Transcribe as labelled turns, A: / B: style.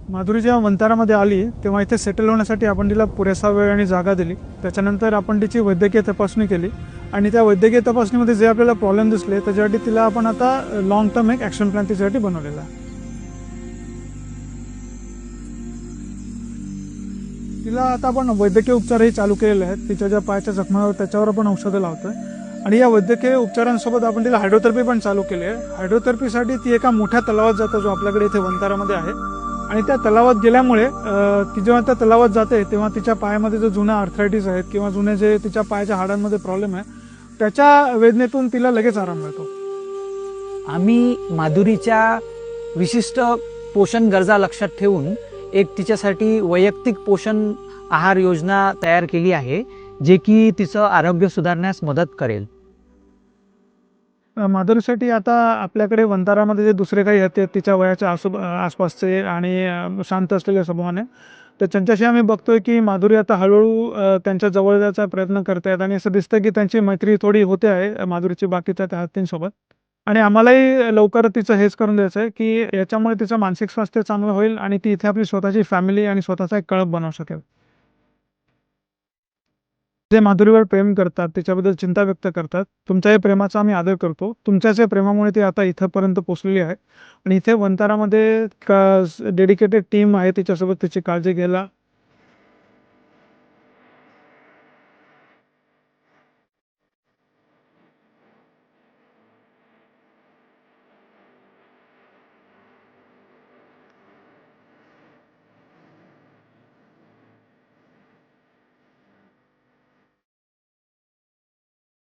A: माधुरी जेव्हा वंतारामध्ये आली तेव्हा इथे सेटल होण्यासाठी आपण तिला पुरेसा वेळ आणि जागा दिली. त्याच्यानंतर आपण तिची वैद्यकीय तपासणी केली आणि त्या वैद्यकीय तपासणीमध्ये जे आपल्याला प्रॉब्लेम दिसले त्याच्यासाठी तिला आपण आता लॉंग टर्म एक ॲक्शन प्लॅन तिच्यासाठी बनवलेला आहे. तिला आता आपण वैद्यकीय उपचारही चालू केलेले आहेत. तिच्या ज्या पायाच्या जखमावर त्याच्यावर आपण औषधं लावतोय आणि या वैद्यकीय उपचारांसोबत आपण तिला हायड्रोथेरपी पण चालू केली आहे. हायड्रोथेरपीसाठी ती एका मोठ्या तलावात जातो जो आपल्याकडे इथे वंतारामध्ये आहे आणि त्या तलावात गेल्यामुळे ती जेव्हा त्या तलावात जाते तेव्हा तिच्या पायामध्ये जो जुना आर्थरायटिस आहेत किंवा जुने जे तिच्या पायाच्या हाडांमध्ये प्रॉब्लेम आहे त्याच्या वेदनेतून तिला लगेच आराम मिळतो.
B: आम्ही माधुरीच्या विशिष्ट पोषण गरजा लक्षात ठेवून एक तिच्यासाठी वैयक्तिक पोषण आहार योजना तयार केली आहे, जे की तिचं आरोग्य सुधारण्यास मदत करेल.
A: माधुरीसाठी आता आपल्याकडे वंतारामध्ये जे दुसरे काही आहेत तिच्या वयाच्या आसपासचे आणि शांत असलेल्या स्वभावाने तर त्यांच्याशी आम्ही बघतोय की माधुरी आता हळूहळू त्यांच्या जवळ जायचा प्रयत्न करत आहेत आणि असं दिसतं की त्यांची मैत्री थोडी होते आहे माधुरीची बाकीच्या त्या हत्तींसोबत. आणि आम्हालाही लवकर तिचं हेच करून द्यायचं आहे की याच्यामुळे तिचं मानसिक स्वास्थ्य चांगलं होईल आणि ती इथे आपली स्वतःची फॅमिली आणि स्वतःचा एक कळप बनवू शकेल. जे माधुरीवर प्रेम करतात, तिच्याबद्दल चिंता व्यक्त करतात, तुमच्या या प्रेमाचा आम्ही आदर करतो. तुमच्याच या प्रेमामुळे ती आता इथपर्यंत पोहोचलेली आहे आणि इथे वंतारामध्ये डेडिकेटेड टीम आहे तिच्यासोबत तिची काळजी घ्यायला